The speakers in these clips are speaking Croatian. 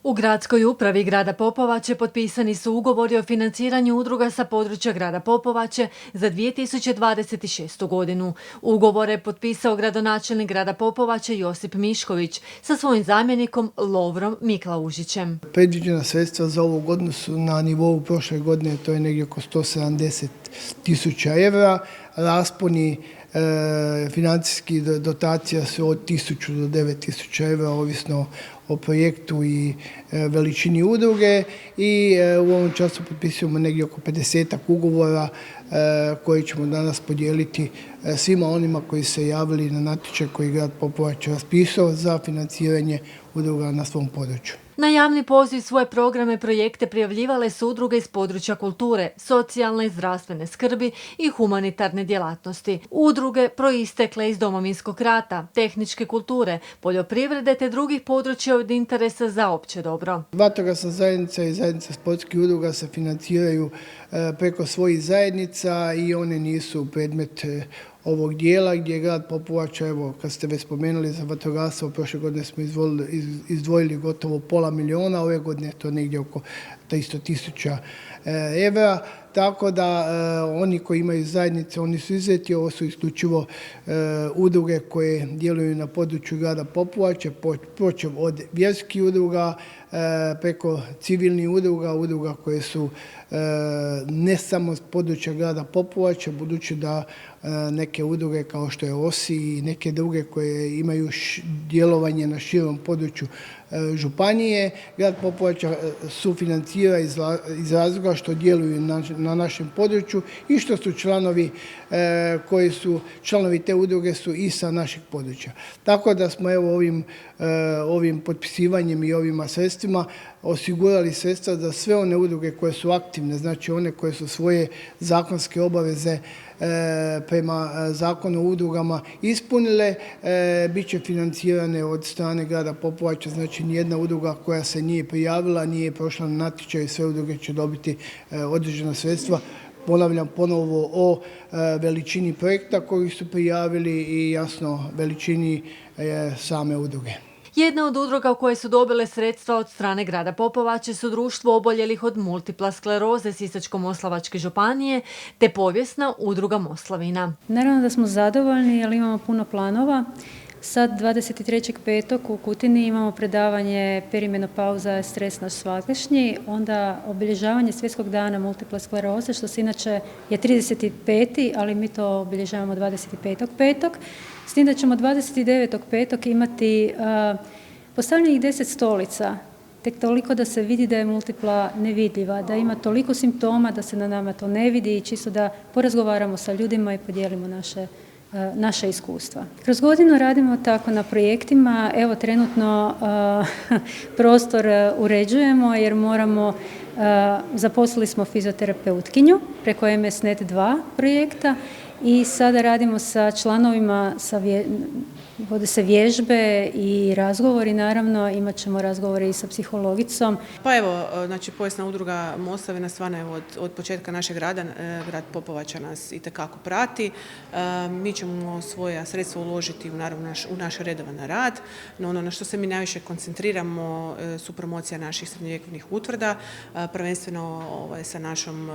U gradskoj upravi grada Popovače potpisani su ugovori o financiranju udruga sa područja grada Popovače za 2026. godinu. Ugovore je potpisao gradonačelnik grada Popovače Josip Mišković sa svojim zamjenikom Lovrom Miklaužićem. Predviđena sredstva za ovu godinu su na nivou prošle godine, to je negdje oko 170.000 evra. Rasponi financijskih dotacija su od 1.000 do 9.000 evra, ovisno o projektu i veličini udruge, i u ovom času potpisujemo negdje oko 50 ugovora koji ćemo danas podijeliti svima onima koji se javili na natječaj koji grad Popovača raspisao za financiranje udruga na svom području. Na javni poziv svoje programe i projekte prijavljivale su udruge iz područja kulture, socijalne i zdravstvene skrbi i humanitarne djelatnosti. Udruge proistekle iz Domovinskog rata, tehničke kulture, poljoprivrede te drugih područja od interesa za opće dobro. Vatrogasna zajednica i zajednica sportskih udruga se financiraju preko svojih zajednica i one nisu predmet ovog dijela gdje je grad Popovača, evo kad ste već spomenuli za vatrogastvo, prošle godine smo izdvojili gotovo $500.000, ove godine je to negdje oko 300.000 evra. Tako da oni koji imaju zajednice, oni su izuzeti. Ovo su isključivo udruge koje djeluju na području grada Popovače, počev od vjerskih udruga, preko civilnih udruga, udruga koje su ne samo s područja grada Popovače, budući da neke udruge kao što je OSI i neke druge koje imaju djelovanje na širom području županije, grad Popovača sufinancira iz razloga što djeluju na našem području i što su članovi koji su članovi te udruge su i sa našeg područja. Tako da smo evo ovim potpisivanjem i ovima sredstvima osigurali sredstva za sve one udruge koje su aktivne, znači one koje su svoje zakonske obaveze prema Zakonu o udrugama ispunile, bit će financirane od strane grada Popovača, znači nijedna udruga koja se nije prijavila, nije prošla na natječaj, sve udruge će dobiti određena sredstva. Ponavljam ponovo o veličini projekta koji su prijavili i jasno veličini same udruge. Jedna od udruga u koje su dobile sredstva od strane grada Popovače su Društvo oboljelih od multipla skleroze Sisačko-moslavačke županije te Povijesna udruga Moslavina. Naravno da smo zadovoljni jer imamo puno planova. Sad 23.5. u Kutini imamo predavanje perimenopauza, stres naš svagdašnji, onda obilježavanje Svjetskog dana multiple skleroze, što se inače je 35. ali mi to obilježavamo 25.5. S tim da ćemo 29.5. imati postavljenih 10 stolica, tek toliko da se vidi da je multipla nevidljiva, da ima toliko simptoma da se na nama to ne vidi i čisto da porazgovaramo sa ljudima i podijelimo naše iskustva. Kroz godinu radimo tako na projektima. Evo trenutno prostor uređujemo jer zaposlili smo fizioterapeutkinju preko MSNet 2 projekta i sada radimo sa članovima, vode se vježbe i razgovori, naravno imat ćemo razgovore i sa psihologicom. Pa evo, znači Povijesna udruga Moslavina stvarno evo od početka našeg rada, grad Popovača nas itekako prati. Mi ćemo svoja sredstva uložiti u naš redovan rad, no ono na što se mi najviše koncentriramo su promocija naših srednjovjekovnih utvrda, prvenstveno sa našom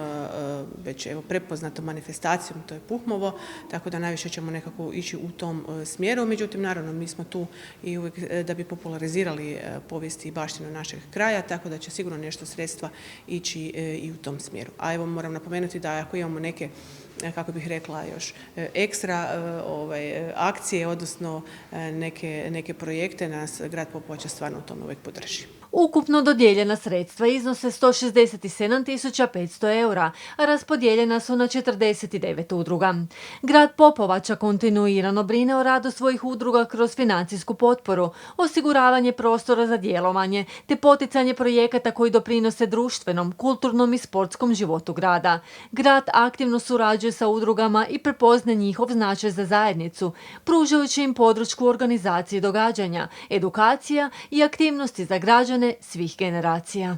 već evo prepoznatom manifestacijom, to je Puhmovo, tako da najviše ćemo nekako ići u tom smjeru. Međutim, naravno, mi smo tu i uvijek da bi popularizirali povijest i baštinu našeg kraja, tako da će sigurno nešto sredstva ići i u tom smjeru. A evo moram napomenuti da ako imamo neke, kako bih rekla, još ekstra akcije, odnosno neke projekte, nas grad Popovača stvarno u tome uvijek podrži. Ukupno dodijeljena sredstva iznose 167.500 eura, a raspodijeljena su na 49 udruga. Grad Popovača kontinuirano brine o radu svojih udruga kroz financijsku potporu, osiguravanje prostora za djelovanje te poticanje projekata koji doprinose društvenom, kulturnom i sportskom životu grada. Grad aktivno surađuje sa udrugama i prepoznaje njihov značaj za zajednicu, pružajući im podršku organizaciji događanja, edukacija i aktivnosti za građane svih generacija.